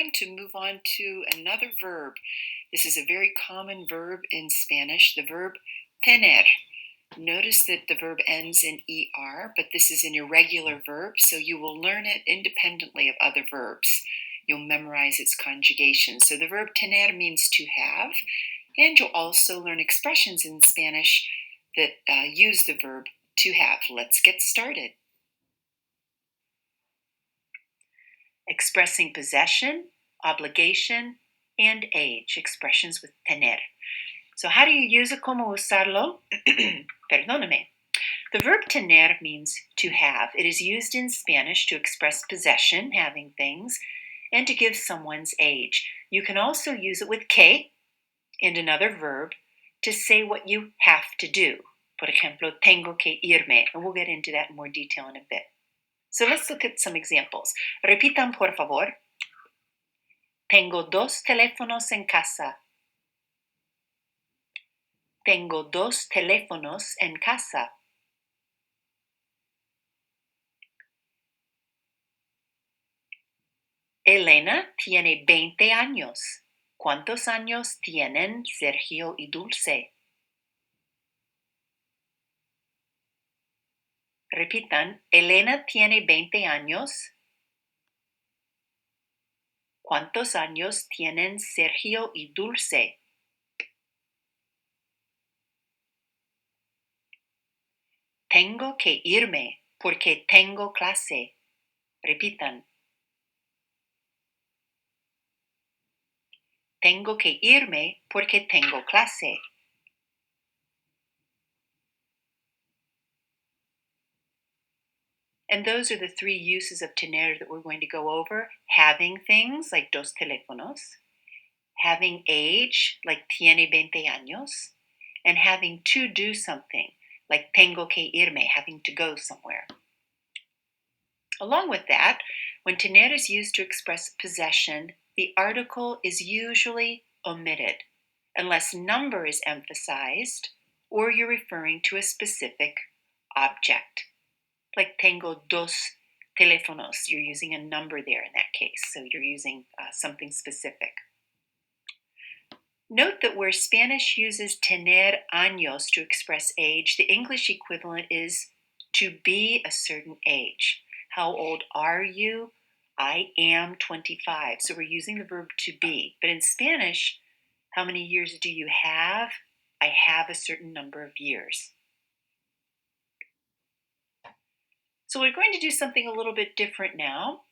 time to move on to another verb. This is a very common verb in Spanish, the verb tener. Notice that the verb ends in er, but this is an irregular verb, so you will learn it independently of other verbs. You'll memorize its conjugation. So the verb tener means to have, and you'll also learn expressions in Spanish that use the verb to have. Let's get started. Expressing possession, obligation, and age. Expressions with tener. So how do you use it? ¿Cómo usarlo? Perdóname. The verb tener means to have. It is used in Spanish to express possession, having things, and to give someone's age. You can also use it with que and another verb to say what you have to do. Por ejemplo, tengo que irme. And we'll get into that in more detail in a bit. So let's look at some examples. Repitan, por favor. Tengo dos teléfonos en casa. Tengo dos teléfonos en casa. Elena tiene 20 años. ¿Cuántos años tienen Sergio y Dulce? Repitan, Elena tiene 20 años. ¿Cuántos años tienen Sergio y Dulce? Tengo que irme porque tengo clase. Repitan. Tengo que irme porque tengo clase. And those are the three uses of tener that we're going to go over. Having things, like dos teléfonos. Having age, like tiene 20 años. And having to do something, like tengo que irme, having to go somewhere. Along with that, when tener is used to express possession, the article is usually omitted, unless number is emphasized or you're referring to a specific object. Like tengo dos teléfonos, you're using a number there in that case, so you're using something specific. Note that where Spanish uses tener años to express age, the English equivalent is to be a certain age. How old are you? I am 25. So we're using the verb to be. But in Spanish, how many years do you have? I have a certain number of years. So we're going to do something a little bit different now.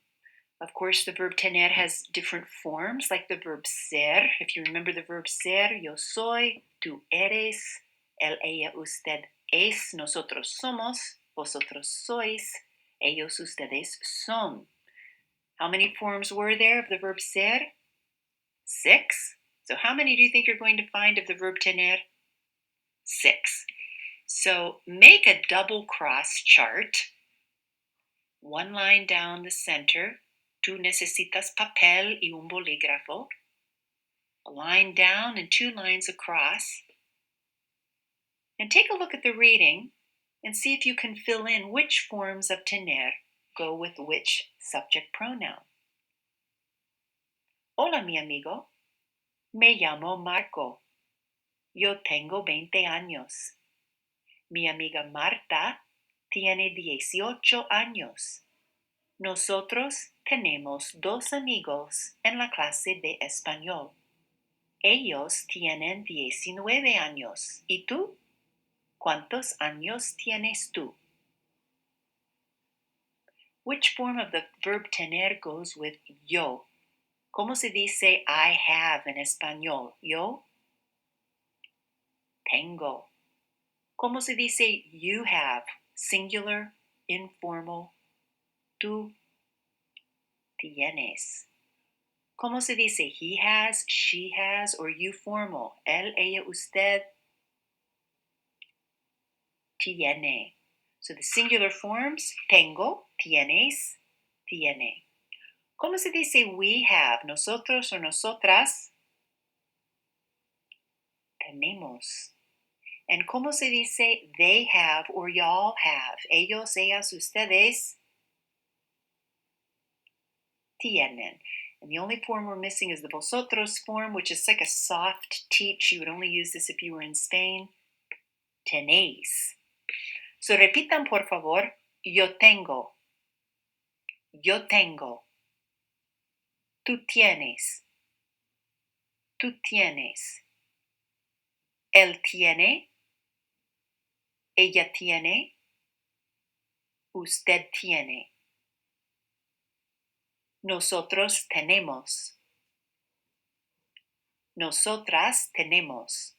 Of course, the verb tener has different forms, like the verb ser. If you remember the verb ser, yo soy, tú eres, él, ella, usted es, nosotros somos, vosotros sois, ellos, ustedes son. How many forms were there of the verb ser? 6. So how many do you think you're going to find of the verb tener? 6. So make a double cross chart. One line down the center. Tú necesitas papel y un bolígrafo. A line down and 2 lines across. And take a look at the reading and see if you can fill in which forms of tener go with which subject pronoun. Hola, mi amigo. Me llamo Marco. Yo tengo 20 años. Mi amiga Marta tiene 18 años. Nosotros tenemos 2 amigos en la clase de español. Ellos tienen 19 años. ¿Y tú? ¿Cuántos años tienes tú? Which form of the verb tener goes with yo? ¿Cómo se dice I have en español? Yo tengo. ¿Cómo se dice you have? Singular, informal. Tú tienes. ¿Cómo se dice he has, she has, or you formal? Él, ella, usted tiene. So the singular forms, tengo, tienes, tiene. ¿Cómo se dice we have? Nosotros o nosotras tenemos. And ¿cómo se dice they have or y'all have? Ellos, ellas, ustedes tienen. And the only form we're missing is the vosotros form, which is like a soft teach. You would only use this if you were in Spain. Tenéis. So repitan, por favor. Yo tengo. Yo tengo. Tú tienes. Tú tienes. Él tiene. Ella tiene. Usted tiene. Nosotros tenemos. Nosotras tenemos.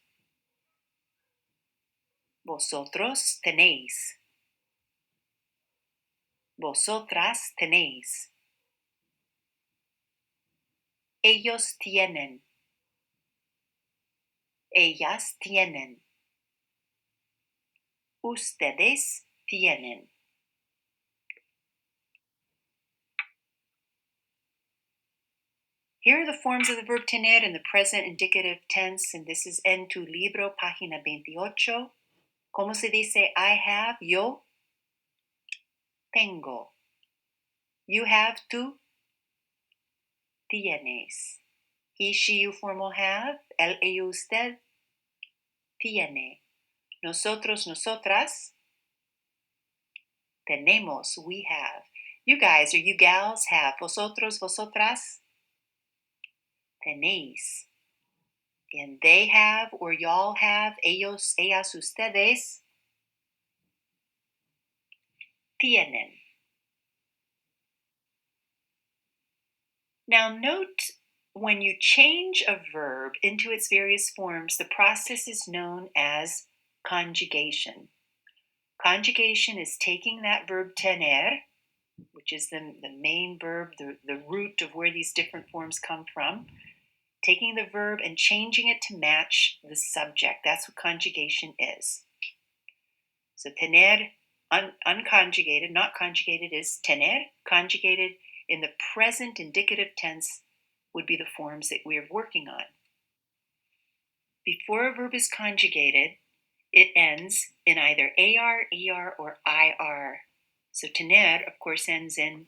Vosotros tenéis. Vosotras tenéis. Ellos tienen. Ellas tienen. Ustedes tienen. Here are the forms of the verb tener in the present indicative tense, and this is en tu libro, página 28. ¿Cómo se dice I have? Yo tengo. You have, tú tienes. He, she, you formal have. Él, ella, usted tiene. Nosotros, nosotras tenemos, we have. You guys or you gals have. Vosotros, vosotras tenéis. And they have or y'all have. Ellos, ellas, ustedes tienen. Now note when you change a verb into its various forms, the process is known as conjugation. Conjugation is taking that verb tener, which is the main verb, the root of where these different forms come from, taking the verb and changing it to match the subject. That's what conjugation is. So tener, unconjugated, not conjugated, is tener. Conjugated in the present indicative tense would be the forms that we're working on. Before a verb is conjugated, it ends in either AR, ER, or IR. So tener, of course, ends in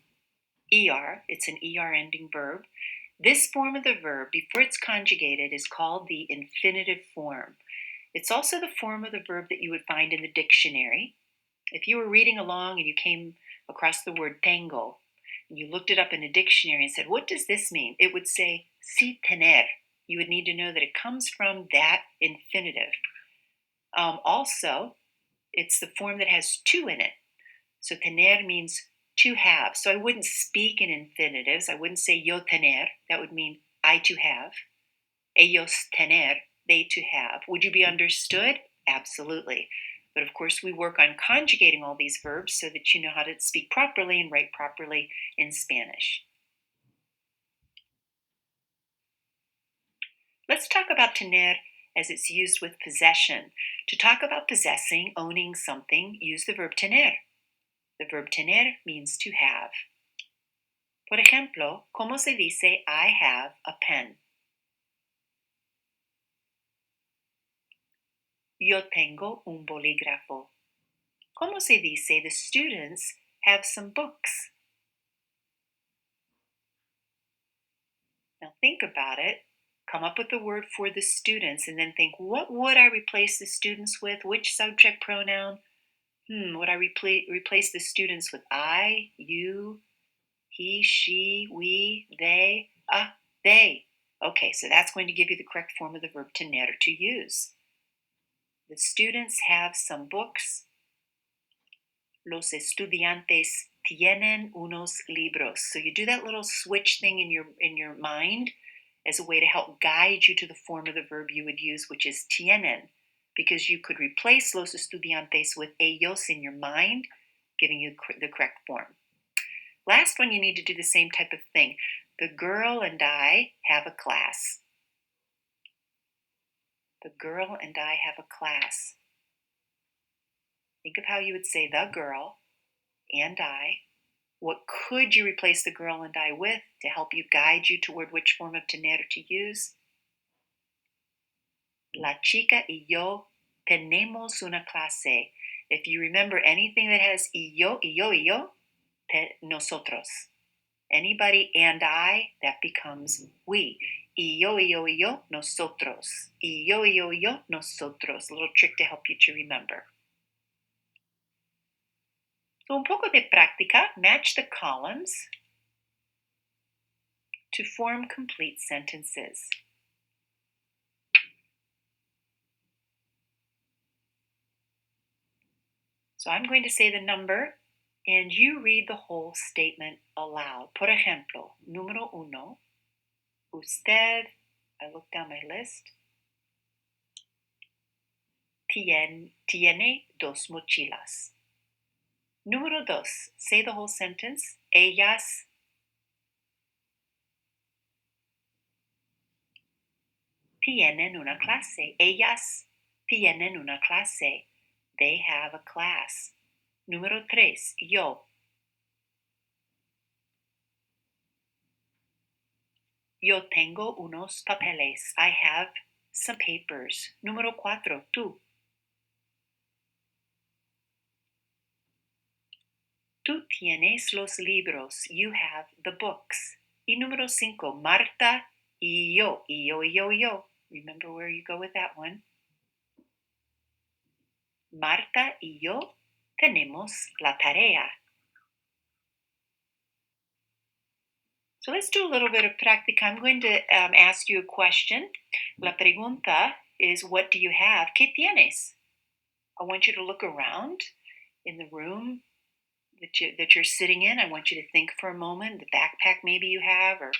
ER. It's an ER ending verb. This form of the verb, before it's conjugated, is called the infinitive form. It's also the form of the verb that you would find in the dictionary. If you were reading along and you came across the word tengo, and you looked it up in a dictionary and said, what does this mean? It would say, si tener. You would need to know that it comes from that infinitive. Also, it's the form that has to in it. So tener means to have. So I wouldn't speak in infinitives. I wouldn't say yo tener. That would mean I to have. Ellos tener, they to have. Would you be understood? Absolutely. But of course, we work on conjugating all these verbs so that you know how to speak properly and write properly in Spanish. Let's talk about tener as it's used with possession. To talk about possessing, owning something, use the verb tener. The verb tener means to have. Por ejemplo, ¿cómo se dice I have a pen? Yo tengo un bolígrafo. ¿Cómo se dice the students have some books? Now think about it. Come up with the word for the students and then think, what would I replace the students with? Which subject pronoun? Would I replace the students with I, you, he, she, we, they? They. Okay, so that's going to give you the correct form of the verb tener, to use. The students have some books. Los estudiantes tienen unos libros. So you do that little switch thing in your mind as a way to help guide you to the form of the verb you would use, which is tienen, because you could replace los estudiantes with ellos in your mind, giving you the correct form. Last one, you need to do the same type of thing. The girl and I have a class. The girl and I have a class. Think of how you would say the girl and I. What could you replace the girl and I with to help you guide you toward which form of tener to use? La chica y yo tenemos una clase. If you remember anything that has y yo, nosotros. Anybody and I, that becomes we. Y yo, nosotros. Y yo, nosotros. A little trick to help you to remember. So un poco de práctica, match the columns to form complete sentences. So I'm going to say the number and you read the whole statement aloud. Por ejemplo, número uno, usted, I look down my list, tiene dos mochilas. Número dos, say the whole sentence. Ellas tienen una clase. Ellas tienen una clase. They have a class. Número tres, yo. Yo tengo unos papeles. I have some papers. Número cuatro, tú. Tú tienes los libros. You have the books. Y número cinco, Marta y yo. Y yo. Remember where you go with that one. Marta y yo tenemos la tarea. So let's do a little bit of práctica. I'm going to ask you a question. La pregunta is, what do you have? ¿Qué tienes? I want you to look around in the room that you're sitting in. I want you to think for a moment, the backpack maybe you have, or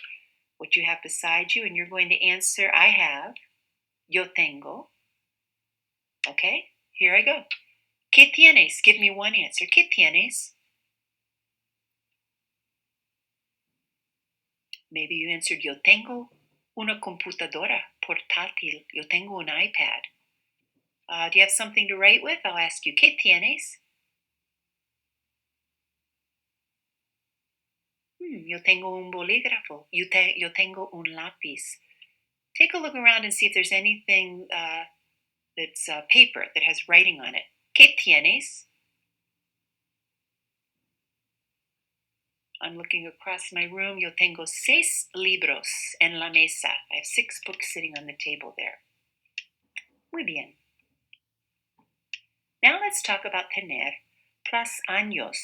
what you have beside you, and you're going to answer, I have, yo tengo. Okay, here I go. ¿Qué tienes? Give me one answer. ¿Qué tienes? Maybe you answered, yo tengo una computadora portátil. Yo tengo un iPad. Do you have something to write with? I'll ask you, ¿qué tienes? Yo tengo un bolígrafo. Yo tengo un lápiz. Take a look around and see if there's anything that's paper that has writing on it. ¿Qué tienes? I'm looking across my room. Yo tengo 6 libros en la mesa. I have 6 books sitting on the table there. Muy bien. Now let's talk about tener plus años,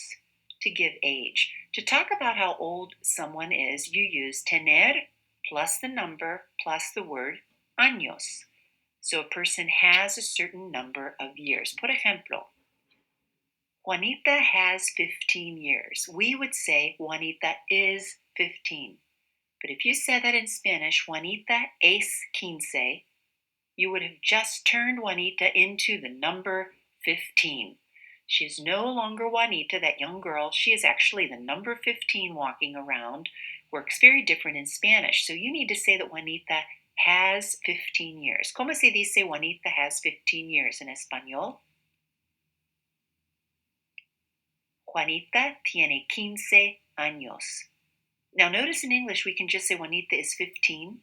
to give age. To talk about how old someone is, you use tener plus the number plus the word años. So a person has a certain number of years. Por ejemplo, Juanita has 15 years. We would say Juanita is 15. But if you said that in Spanish, Juanita es 15, you would have just turned Juanita into the number 15. She is no longer Juanita, that young girl. She is actually the number 15 walking around. Works very different in Spanish. So you need to say that Juanita has 15 years. ¿Cómo se dice Juanita has 15 years en español? Juanita tiene 15 años. Now notice in English we can just say Juanita is 15.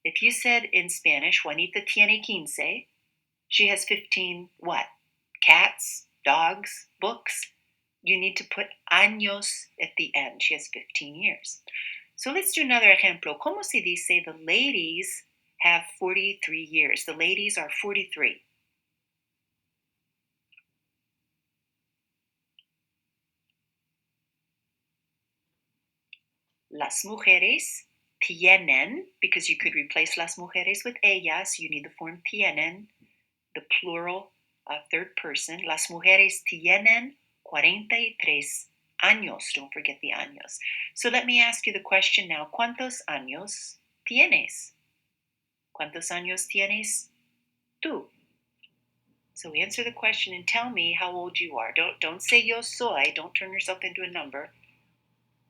If you said in Spanish, Juanita tiene 15, she has 15 what? Cats, dogs, books. You need to put años at the end. She has 15 years. So let's do another ejemplo. ¿Cómo se dice the ladies have 43 years? The ladies are 43. Las mujeres tienen, because you could replace las mujeres with ellas, you need the form tienen, the plural third person. Las mujeres tienen 43 años. Don't forget the años. So let me ask you the question now. ¿Cuántos años tienes? ¿Cuántos años tienes tú? So answer the question and tell me how old you are. Don't say yo soy. Don't turn yourself into a number.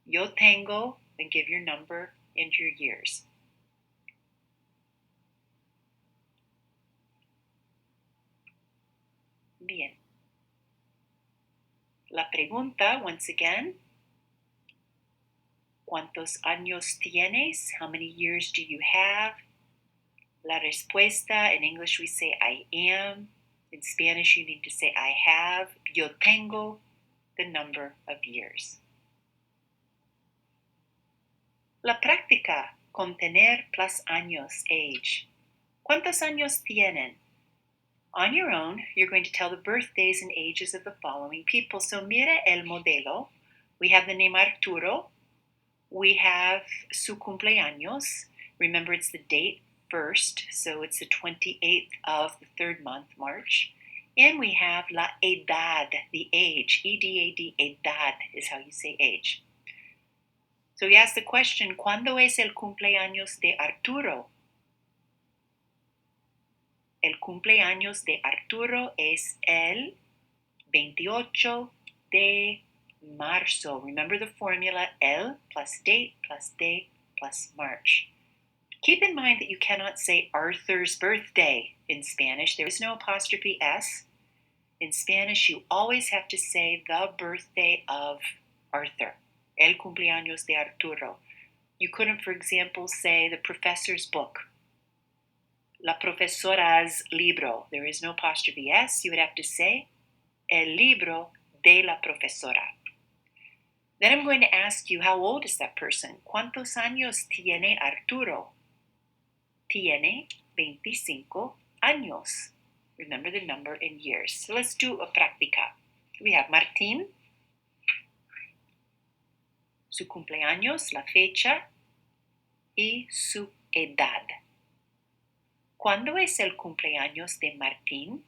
Yo tengo, and give your number and your years. Bien. La pregunta, once again, ¿cuántos años tienes? How many years do you have? La respuesta, in English we say I am. In Spanish you need to say I have. Yo tengo, the number of years. La práctica con tener plus años, age. ¿Cuántos años tienen? On your own, you're going to tell the birthdays and ages of the following people. So mira el modelo. We have the name Arturo. We have su cumpleaños. Remember, it's the date first, so it's the 28th of the third month, March. And we have la edad, the age. E-D-A-D, edad is how you say age. So we ask the question, ¿cuándo es el cumpleaños de Arturo? El cumpleaños de Arturo es el 28 de marzo. Remember the formula, el plus date plus day plus March. Keep in mind that you cannot say Arthur's birthday in Spanish. There is no apostrophe S. In Spanish, you always have to say the birthday of Arthur. El cumpleaños de Arturo. You couldn't, for example, say the professor's book. La profesora's libro. There is no apostrophe S. You would have to say el libro de la profesora. Then I'm going to ask you, how old is that person? ¿Cuántos años tiene Arturo? Tiene 25 años. Remember the number in years. So let's do a práctica. We have Martín, su cumpleaños, la fecha y su edad. ¿Cuándo es el cumpleaños de Martín?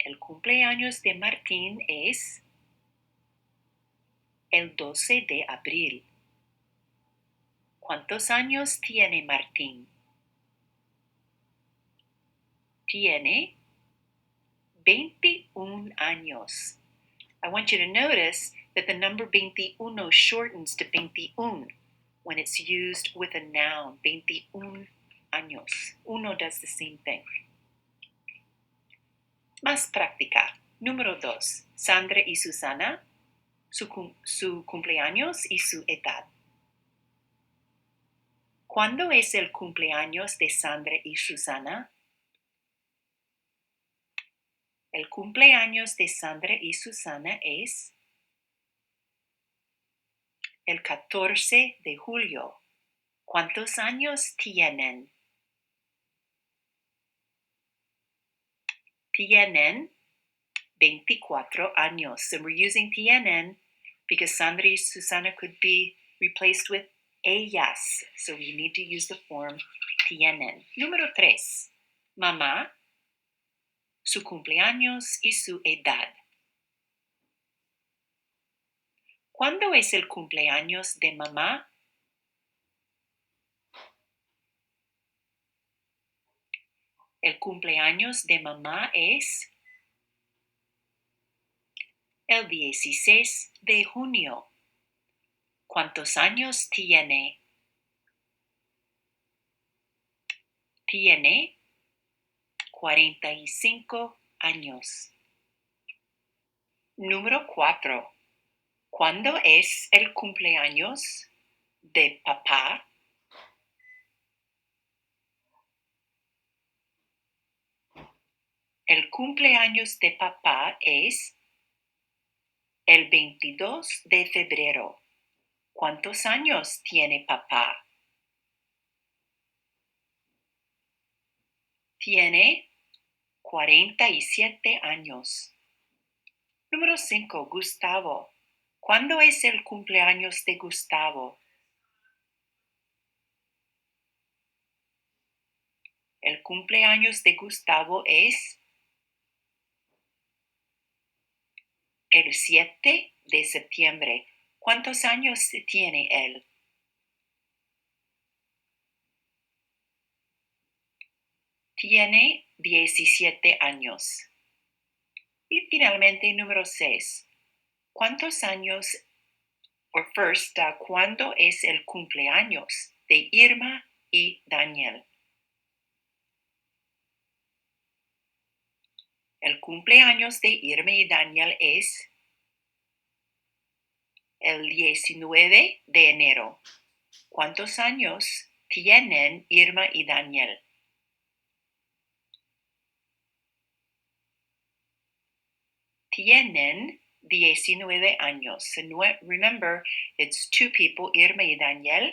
El cumpleaños de Martín es el 12 de abril. ¿Cuántos años tiene Martín? Tiene 21 años. I want you to notice that the number 21 shortens to 21 when it's used with a noun. 21 años. Uno does the same thing. Más práctica. Número 2. Sandra y Susana. Su cumpleaños y su edad. ¿Cuándo es el cumpleaños de Sandra y Susana? El cumpleaños de Sandra y Susana es el 14 de julio. ¿Cuántos años tienen? Tienen 24 años. And we're using tienen because Sandra y Susana could be replaced with ellas. So we need to use the form tienen. Número 3. Mamá, su cumpleaños y su edad. ¿Cuándo es el cumpleaños de mamá? El cumpleaños de mamá es el 16 de junio. ¿Cuántos años tiene? Tiene 45 años. Número 4. ¿Cuándo es el cumpleaños de papá? El cumpleaños de papá es el 22 de febrero. ¿Cuántos años tiene papá? Tiene 47 años. Número 5. Gustavo. ¿Cuándo es el cumpleaños de Gustavo? El cumpleaños de Gustavo es el 7 de septiembre. ¿Cuántos años tiene él? Tiene 17 años. Y finalmente, número 6. ¿Cuántos años, ¿cuándo es el cumpleaños de Irma y Daniel? El cumpleaños de Irma y Daniel es el 19 de enero. ¿Cuántos años tienen Irma y Daniel? Tienen 19 años. And remember, it's two people, Irma y Daniel.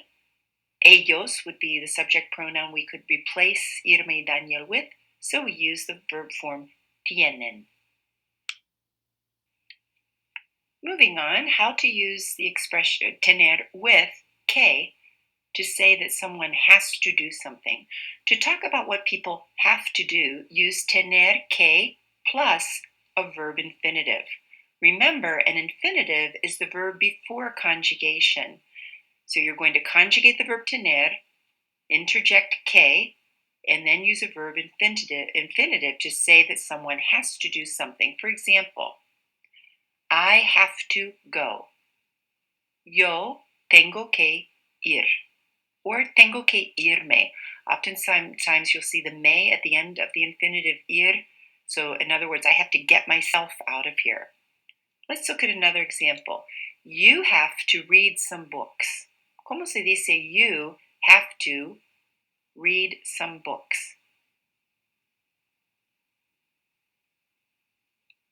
Ellos would be the subject pronoun we could replace Irma y Daniel with, so we use the verb form tienen. Moving on, how to use the expression tener with que to say that someone has to do something. To talk about what people have to do, use tener que plus a verb infinitive. Remember, an infinitive is the verb before conjugation. So you're going to conjugate the verb tener, interject que, and then use a verb infinitive to say that someone has to do something. For example, I have to go. Yo tengo que ir. Or tengo que irme. Oftentimes you'll see the me at the end of the infinitive ir. So in other words, I have to get myself out of here. Let's look at another example. You have to read some books. ¿Cómo se dice you have to read some books?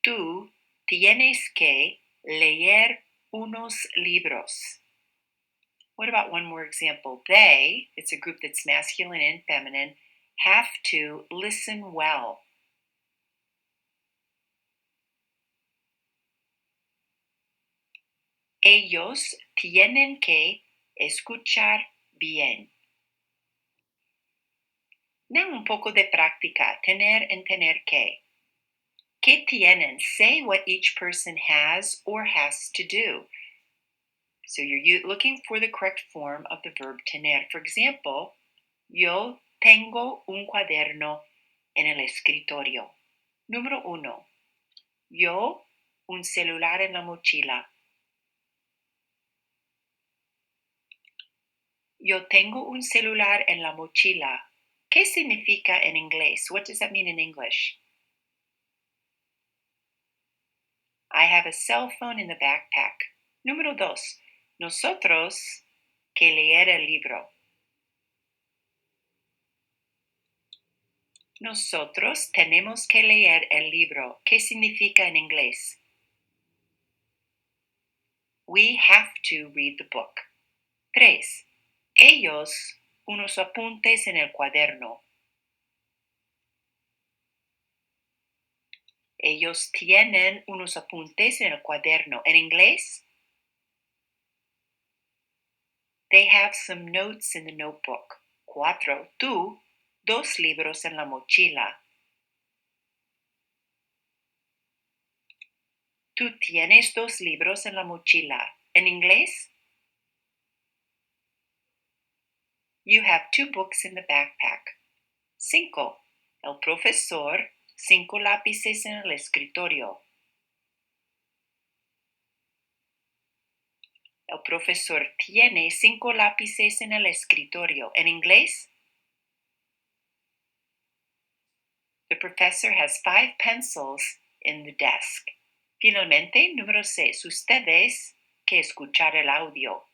Tú tienes que leer unos libros. What about one more example? They, it's a group that's masculine and feminine, have to listen well. Ellos tienen que escuchar bien. Now un poco de práctica, tener and tener que. ¿Qué tienen? Say what each person has or has to do. So you're looking for the correct form of the verb tener. For example, yo tengo un cuaderno en el escritorio. Número 1. Yo un celular en la mochila. Yo tengo un celular en la mochila. ¿Qué significa en inglés? What does that mean in English? I have a cell phone in the backpack. Número 2. Nosotros que leer el libro. Nosotros tenemos que leer el libro. ¿Qué significa en inglés? We have to read the book. 3. Ellos unos apuntes en el cuaderno. Ellos tienen unos apuntes en el cuaderno. En inglés, they have some notes in the notebook. 4. Tú, 2 libros en la mochila. Tú tienes 2 libros en la mochila. En inglés, you have 2 books in the backpack. 5. El profesor, 5 lápices en el escritorio. El profesor tiene 5 lápices en el escritorio. En inglés, the professor has 5 pencils in the desk. Finalmente, número 6. Ustedes que escuchar el audio.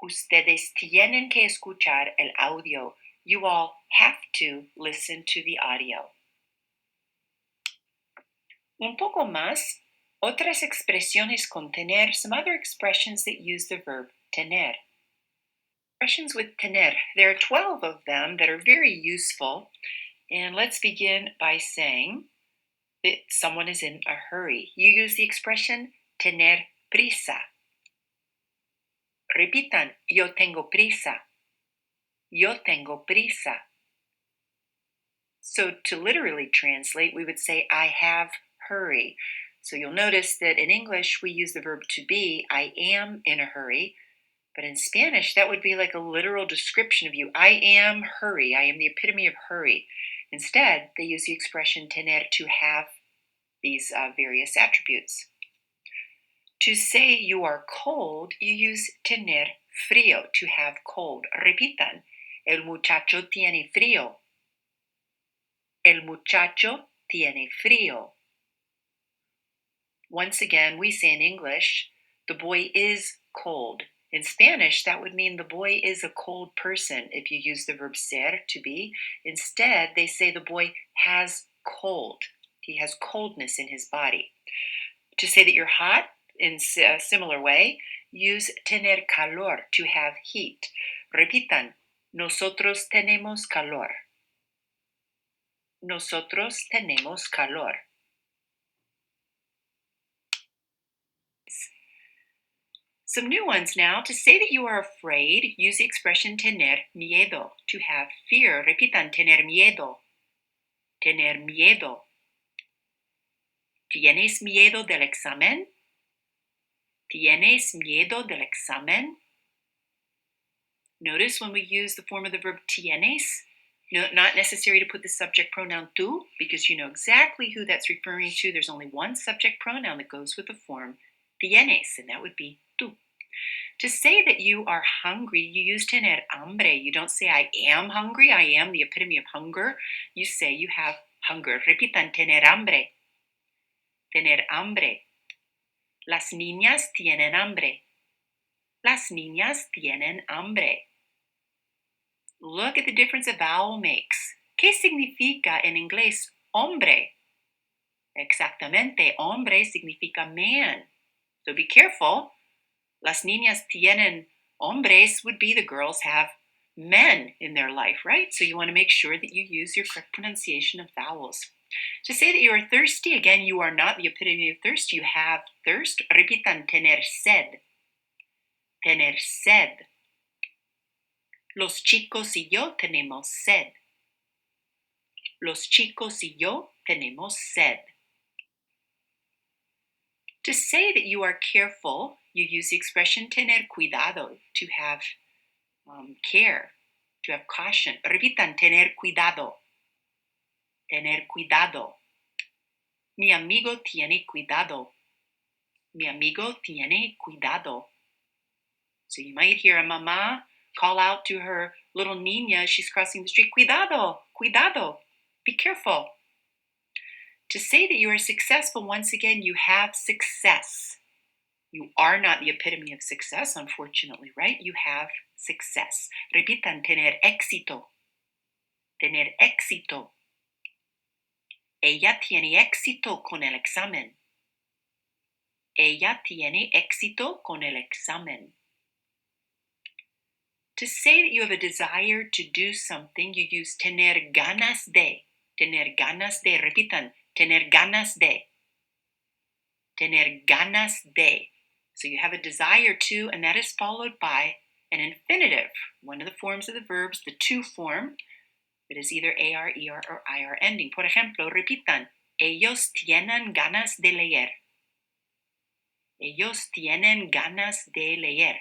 Ustedes tienen que escuchar el audio. You all have to listen to the audio. Un poco más, otras expresiones con tener, some other expressions that use the verb tener. Expressions with tener. There are 12 of them that are very useful. And let's begin by saying that someone is in a hurry. You use the expression tener prisa. Repitan, yo tengo prisa. Yo tengo prisa. So to literally translate, we would say, I have hurry. So you'll notice that in English, we use the verb to be, I am in a hurry. But in Spanish, that would be like a literal description of you. I am hurry. I am the epitome of hurry. Instead, they use the expression tener to have these various attributes. To say you are cold, you use tener frío, to have cold. Repitan, el muchacho tiene frío. El muchacho tiene frío. Once again, we say in English, the boy is cold. In Spanish, that would mean the boy is a cold person if you use the verb ser, to be. Instead, they say the boy has cold. He has coldness in his body. To say that you're hot, in a similar way, use tener calor, to have heat. Repitan, nosotros tenemos calor. Nosotros tenemos calor. Some new ones now. To say that you are afraid, use the expression tener miedo, to have fear. Repitan, tener miedo. Tener miedo. ¿Tienes miedo del examen? ¿Tienes miedo del examen? Notice when we use the form of the verb tienes, not necessary to put the subject pronoun tú, because you know exactly who that's referring to. There's only one subject pronoun that goes with the form tienes, and that would be tú. To say that you are hungry, you use tener hambre. You don't say I am hungry. I am the epitome of hunger. You say you have hunger. Repitan, tener hambre. Tener hambre. Las niñas tienen hambre. Las niñas tienen hambre. Look at the difference a vowel makes. ¿Qué significa en inglés hombre? Exactamente, hombre significa man. So be careful. Las niñas tienen hombres would be the girls have men in their life, right? So you want to make sure that you use your correct pronunciation of vowels. To say that you are thirsty, again, you are not the epitome of thirst. You have thirst. Repitan, tener sed. Tener sed. Los chicos y yo tenemos sed. Los chicos y yo tenemos sed. To say that you are careful, you use the expression tener cuidado, to have care, to have caution. Repitan, tener cuidado. Tener cuidado. Mi amigo tiene cuidado. Mi amigo tiene cuidado. So you might hear a mamá call out to her little niña, she's crossing the street, cuidado, cuidado, be careful. To say that you are successful, once again, you have success. You are not the epitome of success, unfortunately, right? You have success. Repitan, tener éxito. Tener éxito. Ella tiene éxito con el examen. Ella tiene éxito con el examen. To say that you have a desire to do something, you use tener ganas de. Tener ganas de. Repitan, tener ganas de. Tener ganas de. So you have a desire to, and that is followed by an infinitive, one of the forms of the verbs, the to form. It is either AR, ER, or IR ending. Por ejemplo, repitan, ellos tienen ganas de leer. Ellos tienen ganas de leer.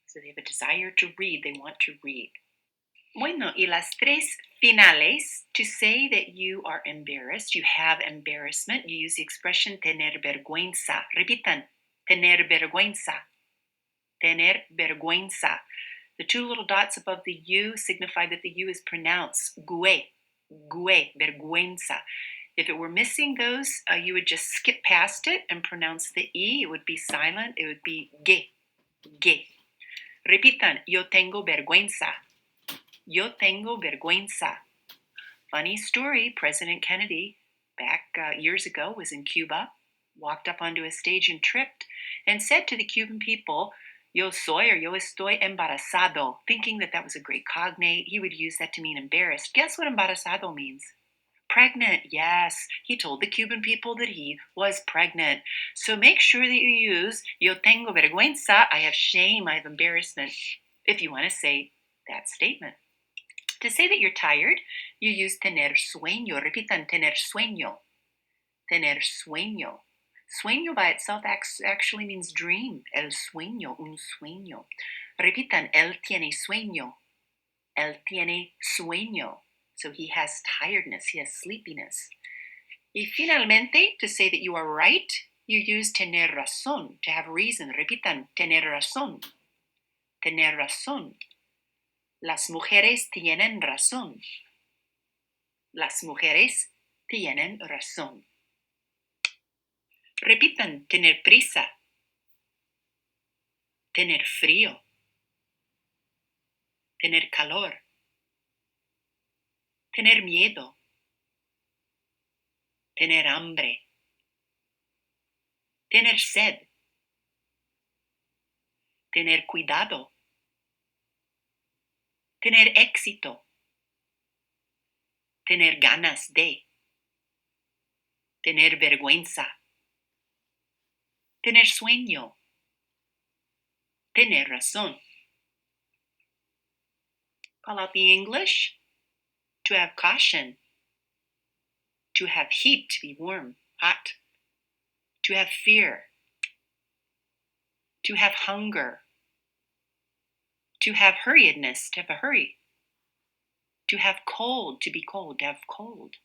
So they have a desire to read, they want to read. Bueno, y las tres finales, to say that you are embarrassed, you have embarrassment, you use the expression tener vergüenza. Repitan, tener vergüenza. Tener vergüenza. The two little dots above the U signify that the U is pronounced gue, gue, vergüenza. If it were missing those, you would just skip past it and pronounce the E. It would be silent. It would be ge, ge. Repitan, yo tengo vergüenza. Yo tengo vergüenza. Funny story, President Kennedy, back years ago, was in Cuba, walked up onto a stage and tripped, and said to the Cuban people, yo soy or yo estoy embarazado, thinking that that was a great cognate. He would use that to mean embarrassed. Guess what embarazado means? Pregnant, yes. He told the Cuban people that he was pregnant. So make sure that you use yo tengo vergüenza, I have shame, I have embarrassment, if you want to say that statement. To say that you're tired, you use tener sueño. Repitan, tener sueño. Tener sueño. Sueño by itself actually means dream. El sueño, un sueño. Repitan, él tiene sueño. Él tiene sueño. So he has tiredness, he has sleepiness. Y finalmente, to say that you are right, you use tener razón, to have reason. Repitan, tener razón. Tener razón. Las mujeres tienen razón. Las mujeres tienen razón. Repitan, tener prisa. Tener frío. Tener calor. Tener miedo. tener hambre, tener sed, tener cuidado, tener éxito, tener ganas de, tener vergüenza, tener sueño, tener razón. Call out the English. To have caution, to have heat, to be warm, hot, to have fear, to have hunger, to have hurriedness, to have a hurry, to have cold, to be cold, to have cold,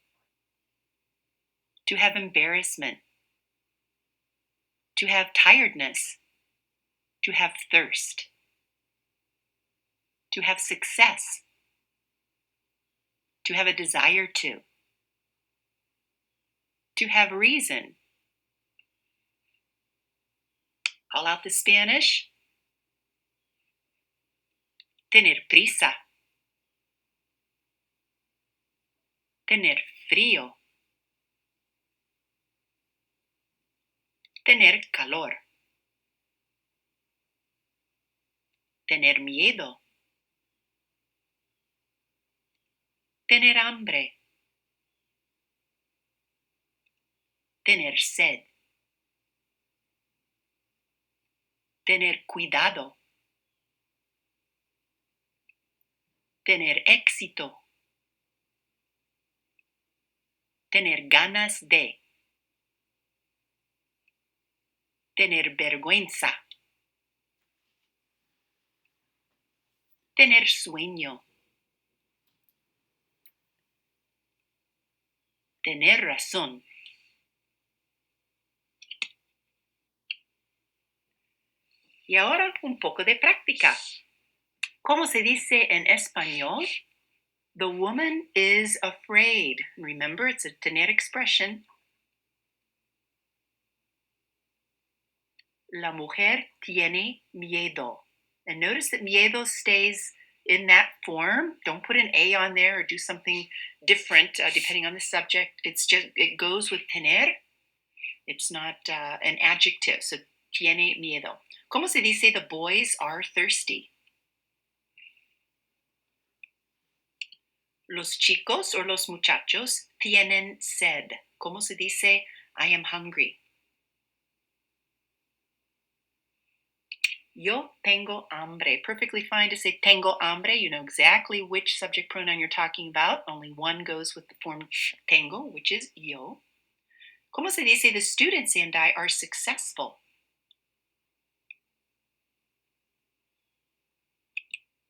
to have embarrassment, to have tiredness, to have thirst, to have success, to have a desire to have reason. Call out the Spanish. Tener prisa, tener frío, tener calor, tener miedo, tener hambre, tener sed, tener cuidado, tener éxito, tener ganas de, tener vergüenza, tener sueño, tener razón. Y ahora un poco de práctica. ¿Cómo se dice en español? The woman is afraid. Remember, it's a tener expression. La mujer tiene miedo. And notice that miedo stays in that form. Don't put an A on there or do something different depending on the subject. It goes with tener. It's not an adjective. So tiene miedo. ¿Cómo se dice the boys are thirsty? Los chicos or los muchachos tienen sed. ¿Cómo se dice I am hungry? Yo tengo hambre. Perfectly fine to say tengo hambre. You know exactly which subject pronoun you're talking about. Only one goes with the form tengo, which is yo. ¿Cómo se dice the students and I are successful?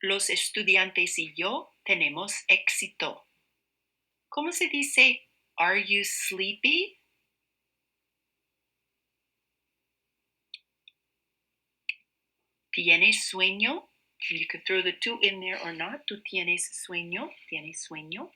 Los estudiantes y yo tenemos éxito. ¿Cómo se dice are you sleepy? ¿Tienes sueño? You could throw the two in there or not. ¿Tú tienes sueño? ¿Tienes sueño?